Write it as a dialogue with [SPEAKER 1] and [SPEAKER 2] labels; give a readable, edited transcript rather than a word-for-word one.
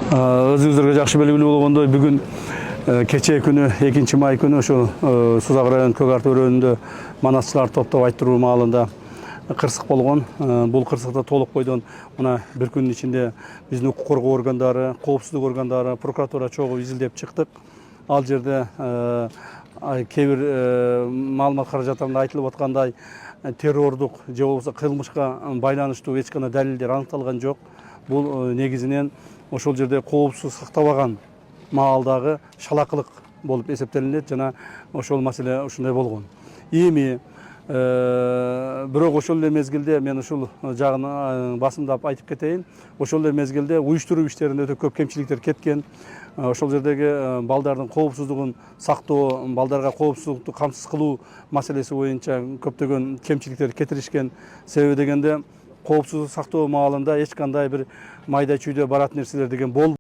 [SPEAKER 1] Өзүңүздөргө жакшы белгилүү болгондой бүгүн кечээ күнү 2 май күнү ошо Сузак район Көк Арт өрөөнүндө манасчылар топтоп айттыруу маалында кырсык болгон. Бул кырсыкта толук бойдон мына бир күндүн ичинде биздин укук коргоо органдары, коопсуздук органдары, прокуратура чогуу изилдеп чыктык. Ал жерде кээ бир маалымат каражаттарында айтылып аткандай террордук же болбосо кылмышка байланыштуу эч кандай далилдер аныкталган жок. Бул негизинен ошол жерде коопсуз сактабаган маалдагы шалакылык болуп эсептелинет жана ошол маселе ушундай болгон. Эми бирок ошол эле мезгилде мен ушул жагын басымдап айтып кетейин. Ошол эле мезгилде уюштуруу иштеринде өтө көп кемчиликтер кеткен. Ошол жердеги балдардын коопсуздугун сактоо, балдарга коопсуздукту камсыз кылуу маселеси боюнча көптөгөн кемчиликтер кетиришкен. Себеби дегенде коопсуздук сактоо маалында эч кандай бир майда чүйдө барат нерселер деген болбойт.